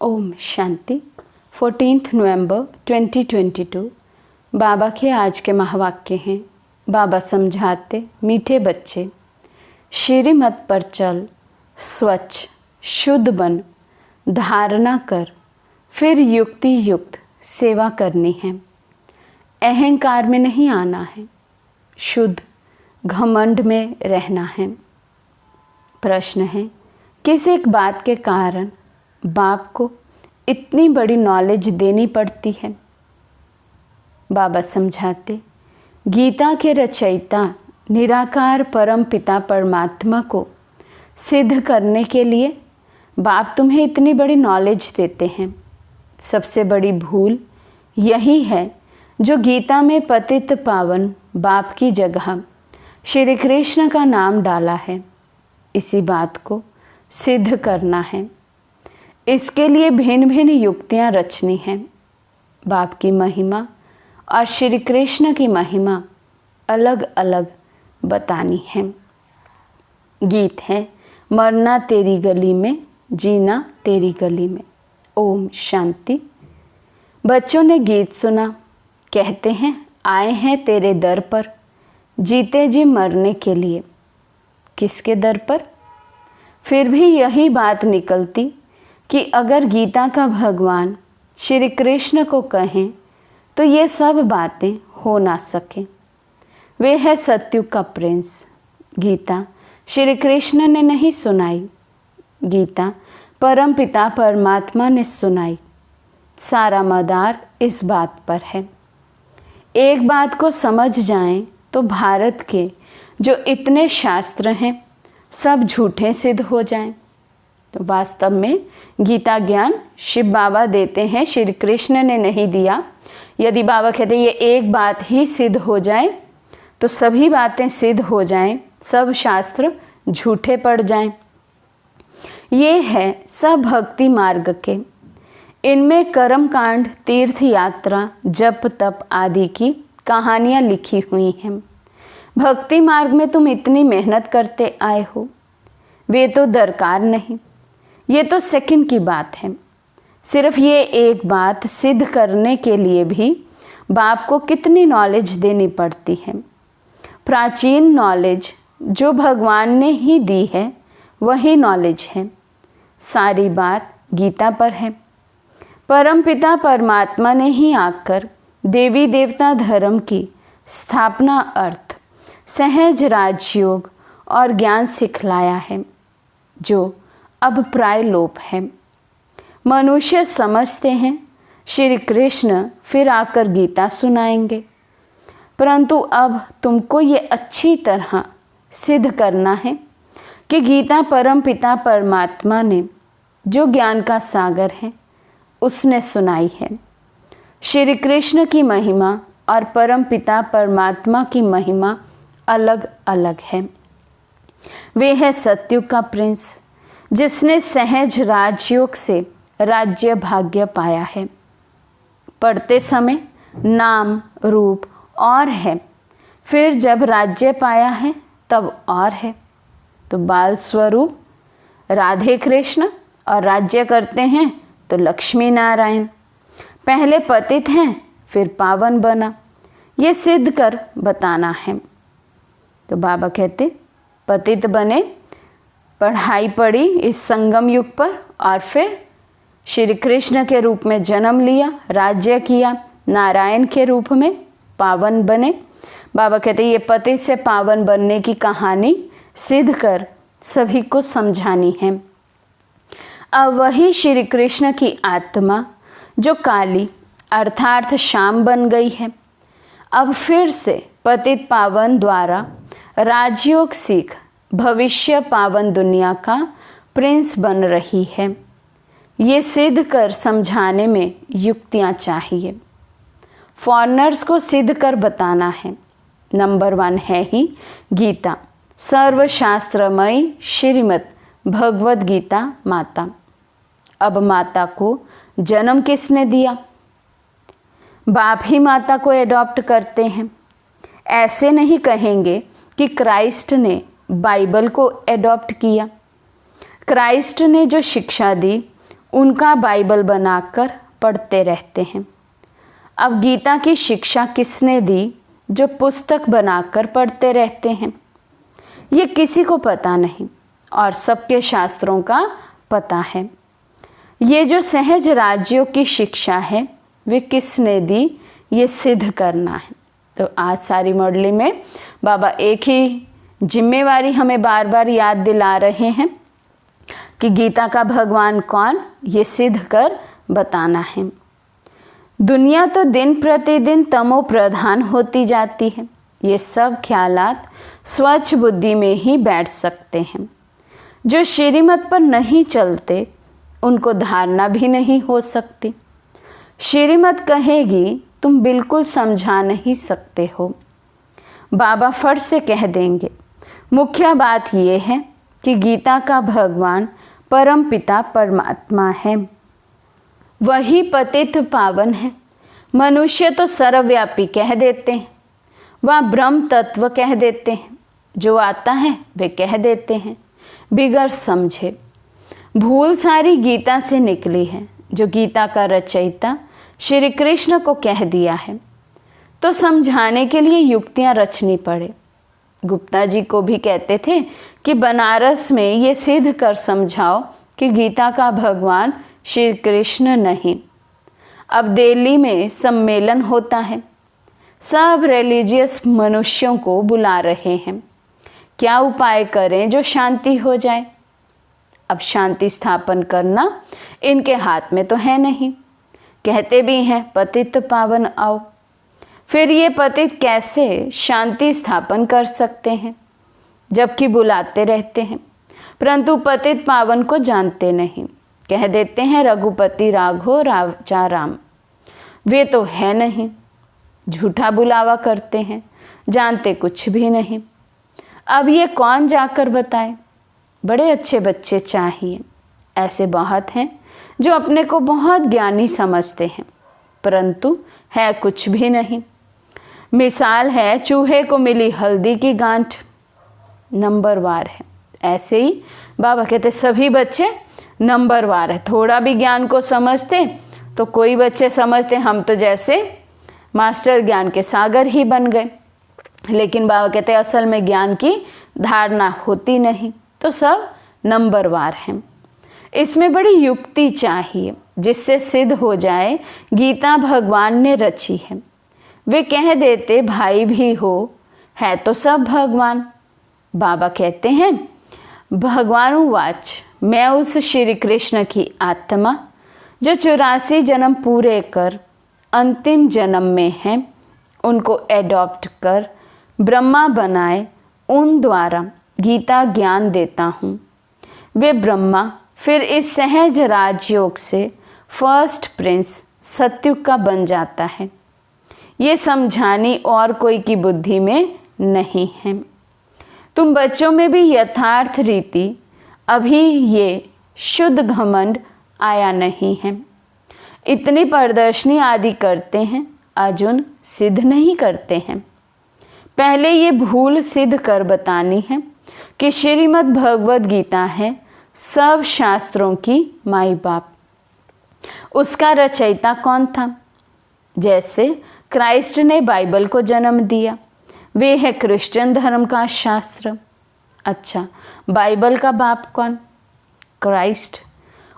ओम शांति। 14 नवंबर 2022 बाबा के आज के महावाक्य हैं। बाबा समझाते, मीठे बच्चे, श्रीमत पर चल, स्वच्छ शुद्ध बन, धारणा कर, फिर युक्ति युक्त सेवा करनी है। अहंकार में नहीं आना है, शुद्ध घमंड में रहना है। प्रश्न है, किस एक बात के कारण बाप को इतनी बड़ी नॉलेज देनी पड़ती है? बाबा समझाते, गीता के रचयिता निराकार परम पिता परमात्मा को सिद्ध करने के लिए बाप तुम्हें इतनी बड़ी नॉलेज देते हैं। सबसे बड़ी भूल यही है जो गीता में पतित पावन बाप की जगह श्री कृष्ण का नाम डाला है। इसी बात को सिद्ध करना है। इसके लिए भिन्न भिन्न युक्तियाँ रचनी हैं। बाप की महिमा और श्री कृष्ण की महिमा अलग अलग बतानी है। गीत है, मरना तेरी गली में, जीना तेरी गली में। ओम शांति। बच्चों ने गीत सुना, कहते हैं आए हैं तेरे दर पर, जीते जी मरने के लिए। किसके दर पर? फिर भी यही बात निकलती कि अगर गीता का भगवान श्री कृष्ण को कहें तो ये सब बातें हो ना सकें। वे है सत्युग का प्रिंस। गीता श्री कृष्ण ने नहीं सुनाई, गीता परम पिता परमात्मा ने सुनाई। सारा मदार इस बात पर है। एक बात को समझ जाएं तो भारत के जो इतने शास्त्र हैं सब झूठे सिद्ध हो जाएं। तो वास्तव में गीता ज्ञान शिव बाबा देते हैं, श्री कृष्ण ने नहीं दिया। यदि बाबा कहते ये एक बात ही सिद्ध हो जाए तो सभी बातें सिद्ध हो जाएं, सब शास्त्र झूठे पड़ जाएं। ये है सब भक्ति मार्ग के। इनमें कर्म कांड, तीर्थ यात्रा, जप तप आदि की कहानियाँ लिखी हुई हैं। भक्ति मार्ग में तुम इतनी मेहनत करते आए हो, वे तो दरकार नहीं। ये तो सेकंड की बात है। सिर्फ ये एक बात सिद्ध करने के लिए भी बाप को कितनी नॉलेज देनी पड़ती है। प्राचीन नॉलेज जो भगवान ने ही दी है वही नॉलेज है। सारी बात गीता पर है। परम पिता परमात्मा ने ही आकर देवी देवता धर्म की स्थापना अर्थ सहज राजयोग और ज्ञान सिखलाया है, जो अब प्राय लोप है। मनुष्य समझते हैं श्री कृष्ण फिर आकर गीता सुनाएंगे, परंतु अब तुमको ये अच्छी तरह सिद्ध करना है कि गीता परम पिता परमात्मा ने जो ज्ञान का सागर है उसने सुनाई है। श्री कृष्ण की महिमा और परम पिता परमात्मा की महिमा अलग अलग है। वे है सत्युग का प्रिंस, जिसने सहज राजयोग से राज्य भाग्य पाया है। पढ़ते समय नाम रूप और है, फिर जब राज्य पाया है तब और है। तो बाल स्वरूप राधे कृष्ण और राज्य करते हैं तो लक्ष्मी नारायण। पहले पतित हैं फिर पावन बना, ये सिद्ध कर बताना है। तो बाबा कहते पतित बने, पढ़ाई पढ़ी इस संगम युग पर और फिर श्री कृष्ण के रूप में जन्म लिया, राज्य किया, नारायण के रूप में पावन बने। बाबा कहते ये पति से पावन बनने की कहानी सिद्ध कर सभी को समझानी है। अब वही श्री कृष्ण की आत्मा जो काली अर्थात शाम बन गई है, अब फिर से पतित पावन द्वारा राजयोग सीख भविष्य पावन दुनिया का प्रिंस बन रही है। ये सिद्ध कर समझाने में युक्तियाँ चाहिए। फॉरनर्स को सिद्ध कर बताना है। नंबर 1 है ही गीता, सर्वशास्त्रमयी श्रीमद् भगवद गीता माता। अब माता को जन्म किसने दिया? बाप ही माता को एडॉप्ट करते हैं। ऐसे नहीं कहेंगे कि क्राइस्ट ने बाइबल को एडॉप्ट किया। क्राइस्ट ने जो शिक्षा दी उनका बाइबल बनाकर पढ़ते रहते हैं। अब गीता की शिक्षा किसने दी जो पुस्तक बनाकर पढ़ते रहते हैं? ये किसी को पता नहीं और सबके शास्त्रों का पता है। ये जो सहज राज्यों की शिक्षा है वे किसने दी, ये सिद्ध करना है। तो आज सारी मॉडली में बाबा एक ही जिम्मेवारी हमें बार बार याद दिला रहे हैं कि गीता का भगवान कौन, ये सिद्ध कर बताना है। दुनिया तो दिन प्रतिदिन तमो प्रधान होती जाती है। ये सब ख्यालात स्वच्छ बुद्धि में ही बैठ सकते हैं। जो श्रीमत पर नहीं चलते उनको धारणा भी नहीं हो सकती। श्रीमत कहेगी तुम बिल्कुल समझा नहीं सकते हो, बाबा फट से कह देंगे। मुख्य बात यह है कि गीता का भगवान परम पिता परमात्मा है, वही पतित पावन है। मनुष्य तो सर्वव्यापी कह देते हैं, वह ब्रह्म तत्व कह देते हैं, जो आता है वे कह देते हैं बिगड़ समझे। भूल सारी गीता से निकली है, जो गीता का रचयिता श्री कृष्ण को कह दिया है, तो समझाने के लिए युक्तियां रचनी पड़े। गुप्ता जी को भी कहते थे कि बनारस में ये सिद्ध कर समझाओ कि गीता का भगवान श्री कृष्ण नहीं। अब दिल्ली में सम्मेलन होता है, सब रिलीजियस मनुष्यों को बुला रहे हैं। क्या उपाय करें जो शांति हो जाए? अब शांति स्थापन करना इनके हाथ में तो है नहीं। कहते भी हैं पतित पावन आओ। फिर ये पतित कैसे शांति स्थापन कर सकते हैं, जबकि बुलाते रहते हैं, परंतु पतित पावन को जानते नहीं। कह देते हैं रघुपति राघव राजा राम, वे तो है नहीं। झूठा बुलावा करते हैं, जानते कुछ भी नहीं। अब ये कौन जाकर बताए? बड़े अच्छे बच्चे चाहिए। ऐसे बहुत हैं जो अपने को बहुत ज्ञानी समझते हैं, परंतु है कुछ भी नहीं। मिसाल है चूहे को मिली हल्दी की गांठ, नंबरवार है। ऐसे ही बाबा कहते सभी बच्चे नंबरवार है। थोड़ा भी ज्ञान को समझते तो कोई बच्चे समझते हम तो जैसे मास्टर ज्ञान के सागर ही बन गए, लेकिन बाबा कहते असल में ज्ञान की धारणा होती नहीं, तो सब नंबरवार हैं। इसमें बड़ी युक्ति चाहिए जिससे सिद्ध हो जाए गीता भगवान ने रची है। वे कह देते भाई भी हो, है तो सब भगवान। बाबा कहते हैं भगवान वाच, मैं उस श्री कृष्ण की आत्मा जो 84 जन्म पूरे कर अंतिम जन्म में हैं, उनको एडॉप्ट कर ब्रह्मा बनाए, उन द्वारा गीता ज्ञान देता हूँ। वे ब्रह्मा फिर इस सहज राजयोग से फर्स्ट प्रिंस सत्युग का बन जाता है। ये समझानी और कोई की बुद्धि में नहीं है। तुम बच्चों में भी यथार्थ रीति अभी ये शुद्ध घमंड आया नहीं है। इतनी प्रदर्शनी आदि करते हैं, अर्जुन सिद्ध नहीं करते हैं। पहले ये भूल सिद्ध कर बतानी है कि श्रीमद् भगवद गीता है सब शास्त्रों की माई बाप। उसका रचयिता कौन था? जैसे क्राइस्ट ने बाइबल को जन्म दिया, वे है क्रिश्चियन धर्म का शास्त्र। अच्छा, बाइबल का बाप कौन? क्राइस्ट।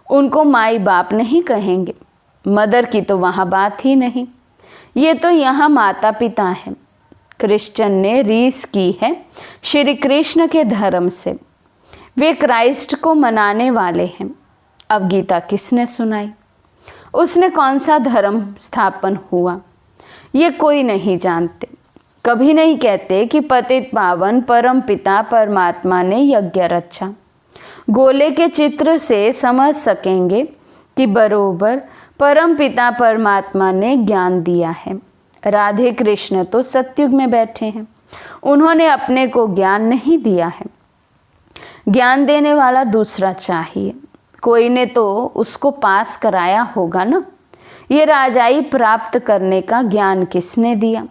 उनको माई बाप नहीं कहेंगे, मदर की तो वहाँ बात ही नहीं। ये तो यहाँ माता पिता है। क्रिश्चियन ने रीस की है श्री कृष्ण के धर्म से, वे क्राइस्ट को मनाने वाले हैं। अब गीता किसने सुनाई? उसने कौन सा धर्म स्थापन हुआ? ये कोई नहीं जानते। कभी नहीं कहते कि पतित पावन परम पिता परमात्मा ने यज्ञ रचा। गोले के चित्र से समझ सकेंगे कि बरोबर परम पिता परमात्मा ने ज्ञान दिया है। राधे कृष्ण तो सतयुग में बैठे हैं, उन्होंने अपने को ज्ञान नहीं दिया है। ज्ञान देने वाला दूसरा चाहिए, कोई ने तो उसको पास कराया होगा ना। ये राजाई प्राप्त करने का ज्ञान किसने दिया?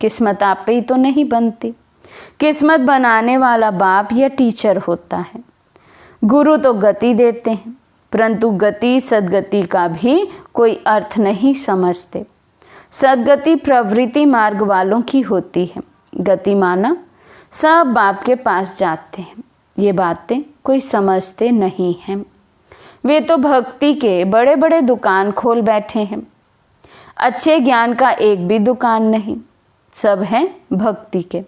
किस्मत आप ही तो नहीं बनती। किस्मत बनाने वाला बाप या टीचर होता है। गुरु तो गति देते हैं, परंतु गति सद्गति का भी कोई अर्थ नहीं समझते। सद्गति प्रवृत्ति मार्ग वालों की होती है। गति माना सब बाप के पास जाते हैं, ये बातें कोई समझते नहीं हैं। वे तो भक्ति के बड़े बड़े दुकान खोल बैठे हैं। अच्छे ज्ञान का एक भी दुकान नहीं, सब है भक्ति के।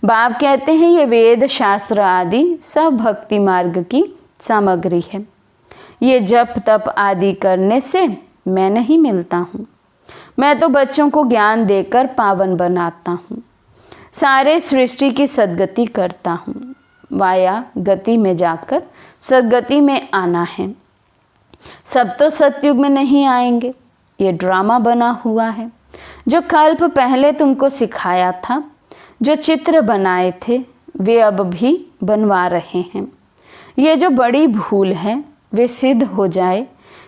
बाप कहते हैं ये वेद शास्त्र आदि सब भक्ति मार्ग की सामग्री है। ये जप तप आदि करने से मैं नहीं मिलता हूँ। मैं तो बच्चों को ज्ञान देकर पावन बनाता हूँ। सारे सृष्टि की सद्गति करता हूँ। वाया गति में जाकर सद्गति में आना है। सब तो सतयुग में नहीं आएंगे, ये ड्रामा बना हुआ है। जो कल्प पहले तुमको सिखाया था, जो चित्र बनाए थे वे अब भी बनवा रहे हैं। ये जो बड़ी भूल है वे सिद्ध हो जाए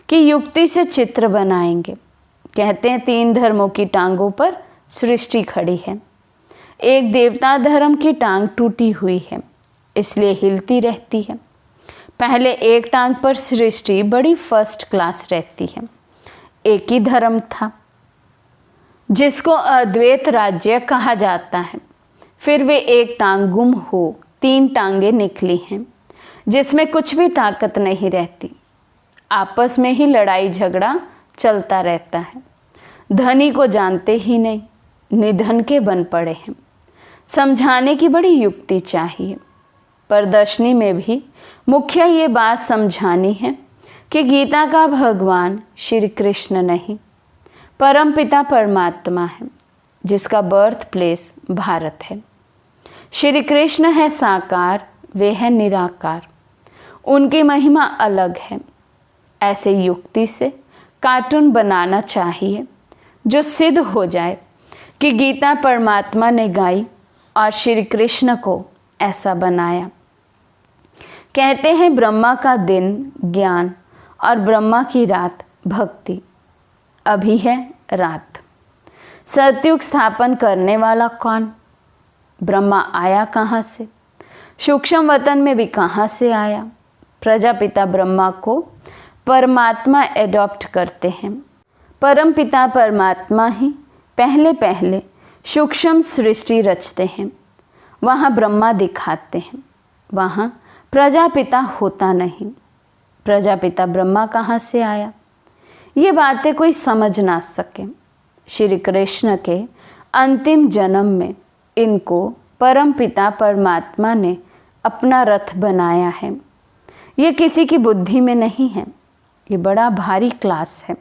कि युक्ति से चित्र बनाएंगे। कहते हैं 3 धर्मों की टांगों पर सृष्टि खड़ी है। एक देवता धर्म की टांग टूटी हुई है, इसलिए हिलती रहती है। पहले एक टांग पर सृष्टि बड़ी फर्स्ट क्लास रहती है। एक ही धर्म था जिसको अद्वैत राज्य कहा जाता है। फिर वे एक टांग गुम हो 3 टांगे निकली हैं, जिसमें कुछ भी ताकत नहीं रहती। आपस में ही लड़ाई झगड़ा चलता रहता है। धनी को जानते ही नहीं, निधन के बन पड़े हैं। समझाने की बड़ी युक्ति चाहिए। प्रदर्शनी में भी मुख्य ये बात समझानी है कि गीता का भगवान श्री कृष्ण नहीं, परमपिता परमात्मा है, जिसका बर्थ प्लेस भारत है। श्री कृष्ण है साकार, वे है निराकार। उनकी महिमा अलग है। ऐसे युक्ति से कार्टून बनाना चाहिए जो सिद्ध हो जाए कि गीता परमात्मा ने गाई और श्री कृष्ण को ऐसा बनाया। कहते हैं ब्रह्मा का दिन ज्ञान और ब्रह्मा की रात भक्ति। अभी है रात। सतयुग स्थापन करने वाला कौन? ब्रह्मा आया कहाँ से? सूक्ष्म वतन में भी कहाँ से आया? प्रजापिता ब्रह्मा को परमात्मा एडॉप्ट करते हैं। परमपिता परमात्मा ही पहले पहले सूक्ष्म सृष्टि रचते हैं। वहाँ ब्रह्मा दिखाते हैं, वहाँ प्रजापिता होता नहीं। प्रजापिता ब्रह्मा कहाँ से आया? ये बातें कोई समझ ना सके। श्री कृष्ण के अंतिम जन्म में इनको परमपिता परमात्मा ने अपना रथ बनाया है। ये किसी की बुद्धि में नहीं है, ये बड़ा भारी क्लास है।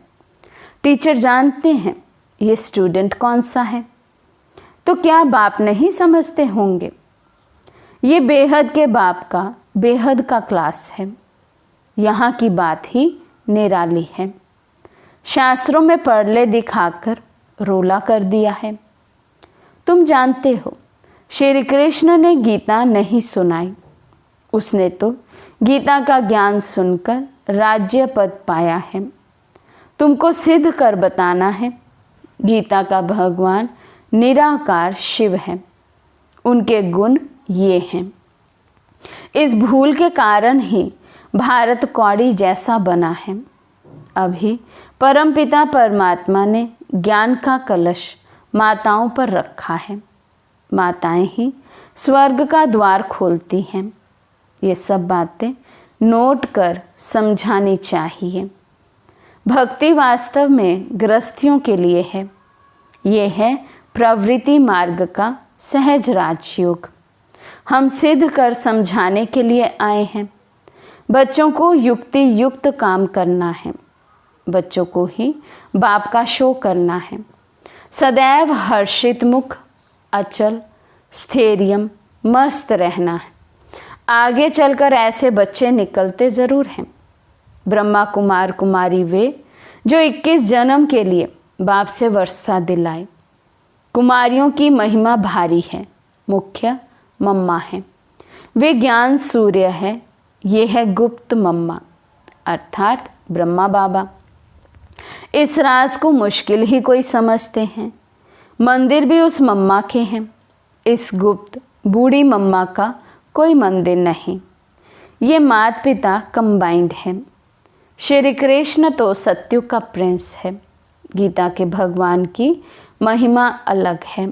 टीचर जानते हैं ये स्टूडेंट कौन सा है, तो क्या बाप नहीं समझते होंगे? ये बेहद के बाप का बेहद का क्लास है। यहाँ की बात ही निराली है। शास्त्रों में परले दिखाकर रोला कर दिया है। तुम जानते हो श्री कृष्ण ने गीता नहीं सुनाई, उसने तो गीता का ज्ञान सुनकर राज्य पद पाया है। तुमको सिद्ध कर बताना है गीता का भगवान निराकार शिव है, उनके गुण ये हैं। इस भूल के कारण ही भारत कौड़ी जैसा बना है। अभी परमपिता परमात्मा ने ज्ञान का कलश माताओं पर रखा है। माताएं ही स्वर्ग का द्वार खोलती हैं। ये सब बातें नोट कर समझानी चाहिए। भक्ति वास्तव में गृहस्थियों के लिए है। ये है प्रवृत्ति मार्ग का सहज राजयोग। हम सिद्ध कर समझाने के लिए आए हैं। बच्चों को युक्ति युक्त काम करना है। बच्चों को ही बाप का शो करना है। सदैव हर्षित मुख, अचल, स्थैर्यम, मस्त रहना है। आगे चलकर ऐसे बच्चे निकलते ज़रूर हैं। ब्रह्मा कुमार कुमारी वे जो 21 जन्म के लिए बाप से वर्षा दिलाए। कुमारियों की महिमा भारी है। मुख्य मम्मा है, वे ज्ञान सूर्य है। ये है गुप्त मम्मा अर्थात ब्रह्मा बाबा। इस राज को मुश्किल ही कोई समझते हैं। मंदिर भी उस मम्मा के हैं। इस गुप्त बूढ़ी मम्मा का कोई मंदिर नहीं। ये माता पिता कंबाइंड हैं। श्री कृष्ण तो सत्युग का प्रिंस है। गीता के भगवान की महिमा अलग है।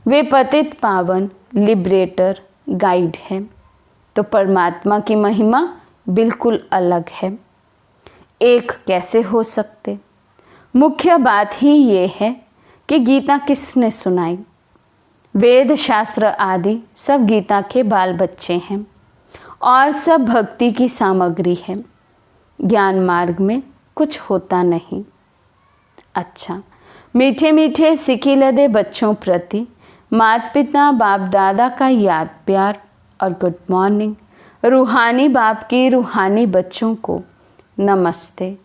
वे पतित पावन लिबरेटर गाइड है। तो परमात्मा की महिमा बिल्कुल अलग है। एक कैसे हो सकते? मुख्य बात ही ये है कि गीता किसने सुनाई? वेद शास्त्र आदि सब गीता के बाल बच्चे हैं और सब भक्ति की सामग्री है। ज्ञान मार्ग में कुछ होता नहीं। अच्छा, मीठे मीठे सिकी लदे बच्चों प्रति माता पिता बाप दादा का याद प्यार और गुड मॉर्निंग। रूहानी बाप की रूहानी बच्चों को नमस्ते।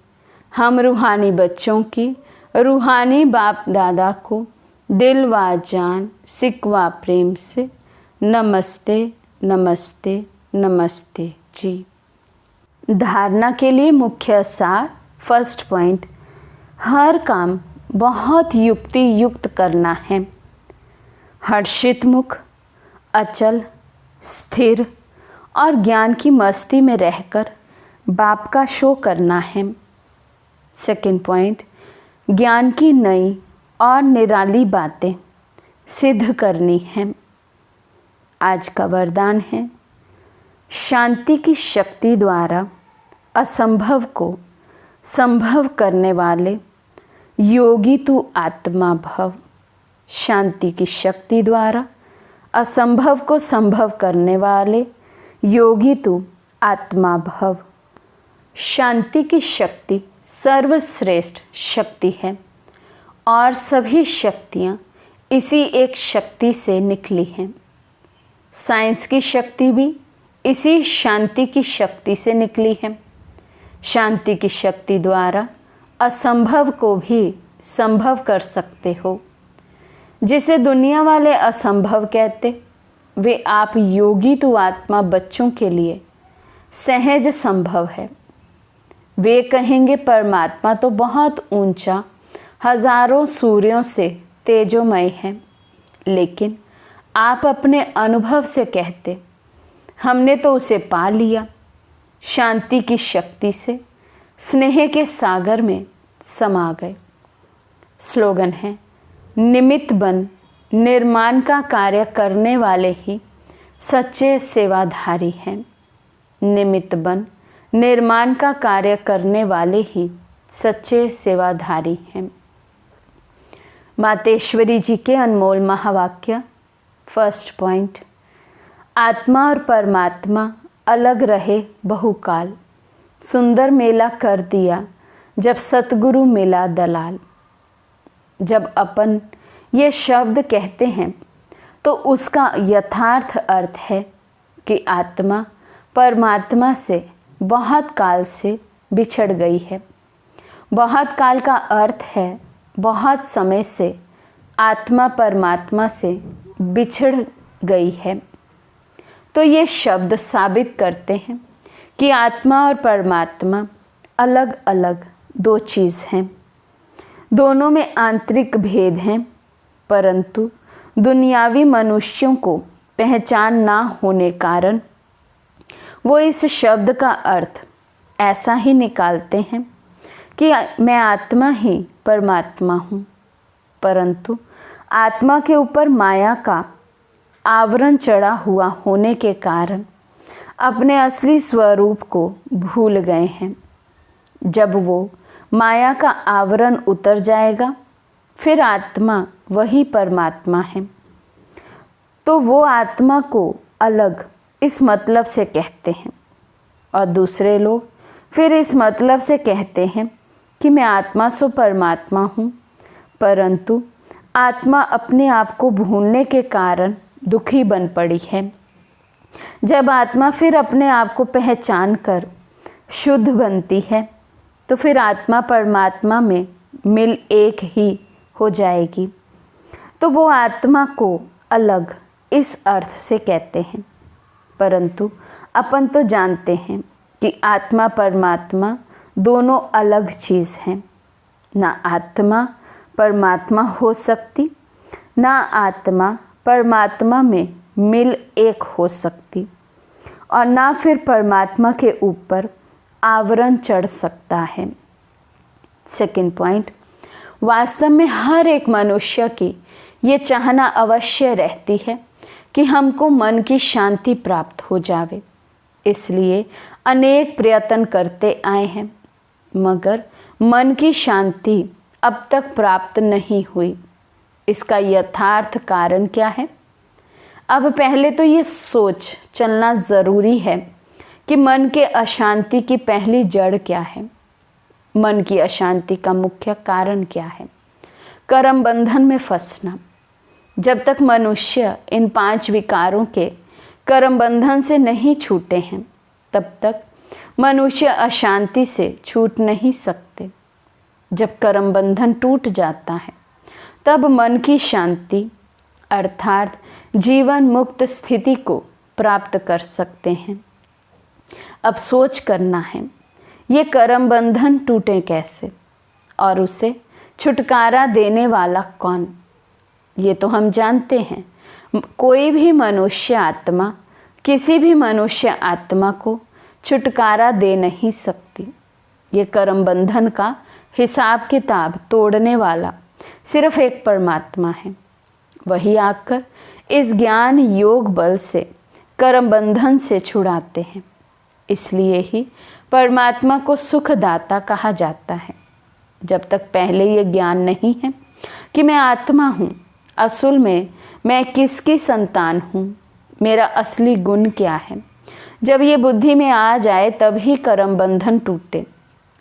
हम रूहानी बच्चों की रूहानी बाप दादा को दिल व जान सिकवा प्रेम से नमस्ते नमस्ते नमस्ते जी। धारणा के लिए मुख्य सार। फर्स्ट पॉइंट, हर काम बहुत युक्ति युक्त करना है। हर्षित मुख, अचल, स्थिर और ज्ञान की मस्ती में रहकर बाप का शो करना है। सेकंड पॉइंट, ज्ञान की नई और निराली बातें सिद्ध करनी है। आज का वरदान है, शांति की शक्ति द्वारा असंभव को संभव करने वाले योगी तू आत्मा भव। शांति की शक्ति द्वारा असंभव को संभव करने वाले योगी तू आत्मा भव। शांति की शक्ति सर्वश्रेष्ठ शक्ति है और सभी शक्तियाँ इसी एक शक्ति से निकली हैं। साइंस की शक्ति भी इसी शांति की शक्ति से निकली है। शांति की शक्ति द्वारा असंभव को भी संभव कर सकते हो। जिसे दुनिया वाले असंभव कहते, वे आप योगी तो आत्मा बच्चों के लिए सहज संभव है। वे कहेंगे परमात्मा तो बहुत ऊंचा, हजारों सूर्यों से तेजोमय है, लेकिन आप अपने अनुभव से कहते हमने तो उसे पा लिया। शांति की शक्ति से स्नेह के सागर में समा गए। स्लोगन है, निमित्त बन निर्माण का कार्य करने वाले ही सच्चे सेवाधारी हैं। निमित्त बन निर्माण का कार्य करने वाले ही सच्चे सेवाधारी हैं। मातेश्वरी जी के अनमोल महावाक्य। फर्स्ट पॉइंट, आत्मा और परमात्मा अलग रहे बहुकाल, सुंदर मेला कर दिया जब सतगुरु मिला दलाल। जब अपन ये शब्द कहते हैं तो उसका यथार्थ अर्थ है कि आत्मा परमात्मा से बहुत काल से बिछड़ गई है। बहुत काल का अर्थ है बहुत समय से आत्मा परमात्मा से बिछड़ गई है। तो ये शब्द साबित करते हैं कि आत्मा और परमात्मा अलग अलग दो चीज़ हैं। दोनों में आंतरिक भेद हैं, परंतु दुनियावी मनुष्यों को पहचान ना होने कारण वो इस शब्द का अर्थ ऐसा ही निकालते हैं कि मैं आत्मा ही परमात्मा हूँ, परंतु आत्मा के ऊपर माया का आवरण चढ़ा हुआ होने के कारण अपने असली स्वरूप को भूल गए हैं। जब वो माया का आवरण उतर जाएगा, फिर आत्मा वही परमात्मा है। तो वो आत्मा को अलग इस मतलब से कहते हैं और दूसरे लोग फिर इस मतलब से कहते हैं कि मैं आत्मा सो परमात्मा हूँ, परंतु आत्मा अपने आप को भूलने के कारण दुखी बन पड़ी है। जब आत्मा फिर अपने आप को पहचान कर शुद्ध बनती है तो फिर आत्मा परमात्मा में मिल एक ही हो जाएगी। तो वो आत्मा को अलग इस अर्थ से कहते हैं, परंतु अपन तो जानते हैं कि आत्मा परमात्मा दोनों अलग चीज़ हैं। ना आत्मा परमात्मा हो सकती, ना आत्मा परमात्मा में मिल एक हो सकती, और ना फिर परमात्मा के ऊपर आवरण चढ़ सकता है। सेकंड पॉइंट, वास्तव में हर एक मनुष्य की ये चाहना अवश्य रहती है कि हमको मन की शांति प्राप्त हो जावे, इसलिए अनेक प्रयत्न करते आए हैं, मगर मन की शांति अब तक प्राप्त नहीं हुई। इसका यथार्थ कारण क्या है? अब पहले तो ये सोच चलना ज़रूरी है कि मन के अशांति की पहली जड़ क्या है, मन की अशांति का मुख्य कारण क्या है। कर्म बंधन में फंसना। जब तक मनुष्य इन 5 विकारों के कर्म बंधन से नहीं छूटे हैं, तब तक मनुष्य अशांति से छूट नहीं सकते। जब कर्म बंधन टूट जाता है, तब मन की शांति अर्थात जीवन मुक्त स्थिति को प्राप्त कर सकते हैं। अब सोच करना है, ये कर्म बंधन टूटे कैसे और उसे छुटकारा देने वाला कौन? ये तो हम जानते हैं, कोई भी मनुष्य आत्मा किसी भी मनुष्य आत्मा को छुटकारा दे नहीं सकती। ये कर्म बंधन का हिसाब किताब तोड़ने वाला सिर्फ एक परमात्मा है। वही आकर इस ज्ञान योग बल से कर्म बंधन से छुड़ाते हैं। इसलिए ही परमात्मा को सुखदाता कहा जाता है। जब तक पहले ये ज्ञान नहीं है कि मैं आत्मा हूँ, असल में मैं किसकी संतान हूँ, मेरा असली गुण क्या है, जब ये बुद्धि में आ जाए तभी कर्म बंधन टूटे।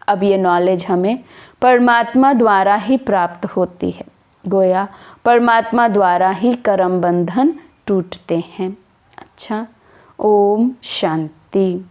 अब ये नॉलेज हमें परमात्मा द्वारा ही प्राप्त होती है। गोया परमात्मा द्वारा ही कर्म बंधन टूटते हैं। अच्छा, ओम शांति।